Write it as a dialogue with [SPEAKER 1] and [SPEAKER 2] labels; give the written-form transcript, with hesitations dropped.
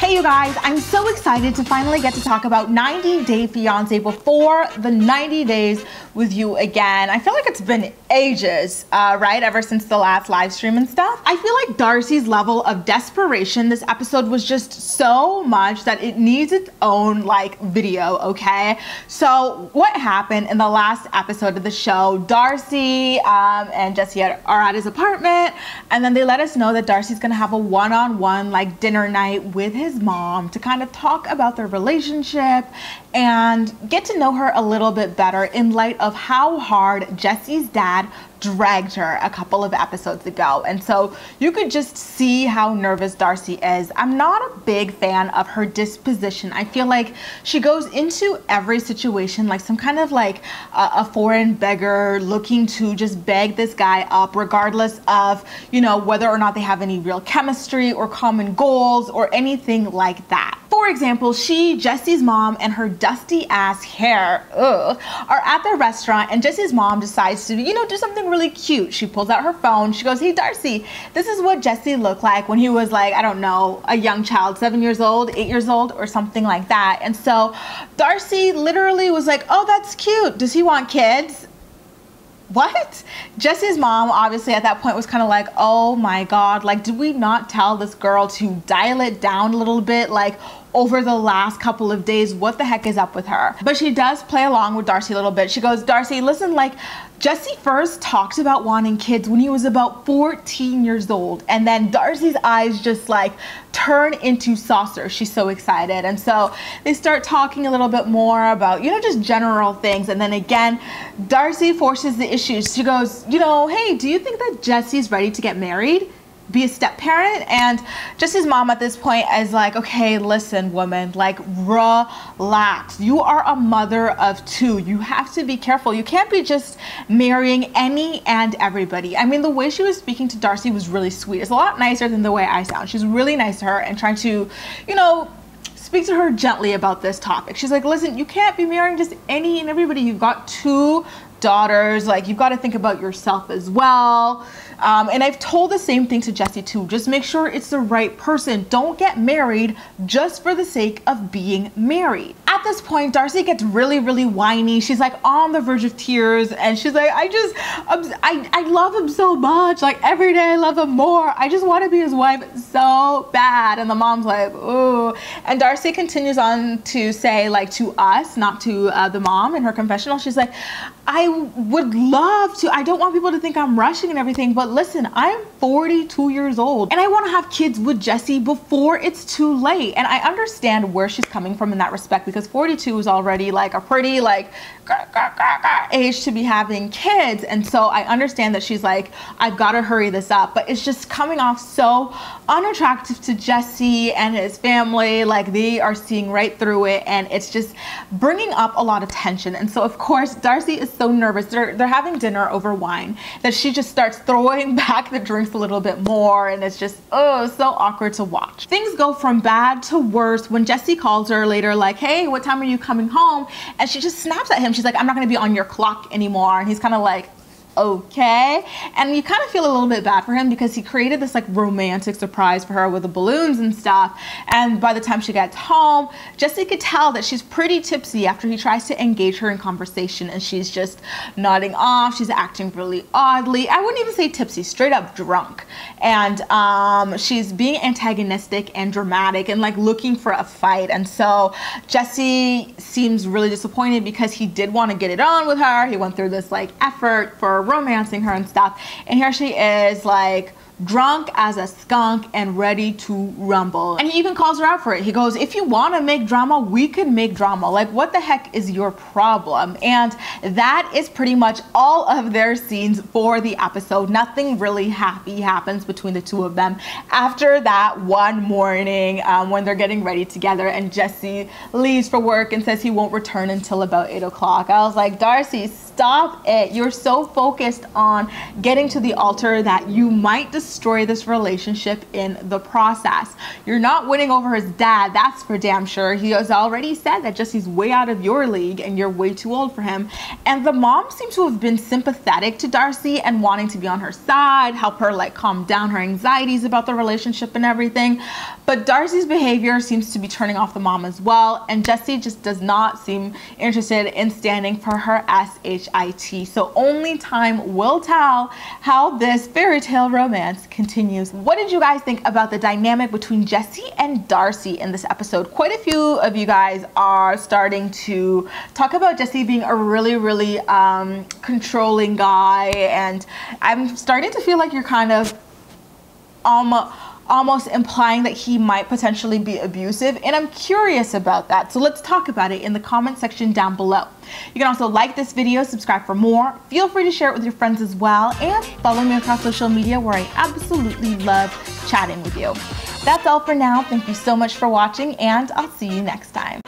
[SPEAKER 1] Hey you guys, I'm so excited to finally get to talk about 90 Day Fiance before the 90 days with you again. I feel like it's been ages, right? Ever since the last live stream and stuff. I feel like Darcy's level of desperation this episode was just so much that it needs its own like video, okay? So what happened in the last episode of the show, Darcy and Jesse are at his apartment, and then they let us know that Darcy's gonna have a one-on-one like dinner night with his mom to kind of talk about their relationship and get to know her a little bit better in light of how hard Jesse's dad dragged her a couple of episodes ago. And so you could just see how nervous Darcy is. I'm not a big fan of her disposition. I feel like she goes into every situation like some kind of like a foreign beggar looking to just beg this guy up, regardless of, you know, whether or not they have any real chemistry or common goals or anything like that. For example, Jesse's mom and her dusty ass hair, are at the restaurant, and Jesse's mom decides to, you know, do something really cute. She pulls out her phone. She goes, "Hey Darcy, this is what Jesse looked like when he was like, I don't know, a young child, 7 years old, 8 years old, or something like that." And so Darcy literally was like, "Oh, that's cute. Does he want kids?" What? Jesse's mom obviously at that point was kind of like, oh my God, like, did we not tell this girl to dial it down a little bit? Like, over the last couple of days, what the heck is up with her? But she does play along with Darcy a little bit. She goes, "Darcy, listen, like, Jesse first talked about wanting kids when he was about 14 years old. And then Darcy's eyes just like turn into saucers. She's so excited. And so they start talking a little bit more about, you know, just general things. And then again, Darcy forces the issues. She goes, you know, "Hey, do you think that Jesse's ready to get married? Be a step parent?" And Jesse's mom at this point is like, "Okay, listen, woman, like, relax. You are a mother of two. You have to be careful. You can't be just marrying any and everybody." I mean, the way she was speaking to Darcy was really sweet. It's a lot nicer than the way I sound. She's really nice to her and trying to, you know, speak to her gently about this topic. She's like, "Listen, you can't be marrying just any and everybody. You've got two daughters, like, you've got to think about yourself as well." And I've told the same thing to Jesse too. Just make sure it's the right person. Don't get married just for the sake of being married. At this point, Darcy gets really, really whiny. She's like on the verge of tears, and she's like, I love him so much. Like, every day I love him more. I just want to be his wife so bad. And the mom's like, "Ooh." And Darcy continues on to say, like, to us, not to the mom in her confessional, she's like, "I would love to. I don't want people to think I'm rushing and everything, but listen, I'm 42 years old and I want to have kids with Jesse before it's too late." And I understand where she's coming from in that respect, because 42 is already like a pretty like age to be having kids. And so I understand that she's like, "I've got to hurry this up," but it's just coming off so unattractive to Jesse and his family. Like, they are seeing right through it, and it's just bringing up a lot of tension. And so of course Darcy is so nervous. They're having dinner over wine that she just starts throwing back the drinks a little bit more, and it's just, oh, so awkward to watch. Things go from bad to worse when Jesse calls her later like, "Hey, what time are you coming home?" And she just snaps at him. She's like, "I'm not gonna be on your clock anymore." And he's kind of like, okay. And you kind of feel a little bit bad for him because he created this like romantic surprise for her with the balloons and stuff. And by the time she gets home, Jesse could tell that she's pretty tipsy after he tries to engage her in conversation, and she's just nodding off. She's acting really oddly. I wouldn't even say tipsy, straight up drunk. And she's being antagonistic and dramatic and like looking for a fight. And so Jesse seems really disappointed because he did want to get it on with her. He went through this like effort for romancing her and stuff, and here she is like drunk as a skunk and ready to rumble. And he even calls her out for it. He goes, "If you want to make drama, we could make drama. Like, what the heck is your problem?" And that is pretty much all of their scenes for the episode. Nothing really happy happens between the two of them after that one morning when they're getting ready together, and Jesse leaves for work and says he won't return until about 8 o'clock. I was like, Darcy, stop it. You're so focused on getting to the altar that you might destroy this relationship in the process. You're not winning over his dad, that's for damn sure. He has already said that Jesse's way out of your league and you're way too old for him. And the mom seems to have been sympathetic to Darcy and wanting to be on her side, help her like calm down her anxieties about the relationship and everything. But Darcy's behavior seems to be turning off the mom as well, and Jessie just does not seem interested in standing for her SHIT. So only time will tell how this fairy tale romance continues. What did you guys think about the dynamic between Jessie and Darcy in this episode? Quite a few of you guys are starting to talk about Jessie being a really controlling guy, and I'm starting to feel like you're kind of almost implying that he might potentially be abusive, and I'm curious about that. So let's talk about it in the comment section down below. You can also like this video, subscribe for more, feel free to share it with your friends as well, and follow me across social media where I absolutely love chatting with you. That's all for now. Thank you so much for watching, and I'll see you next time.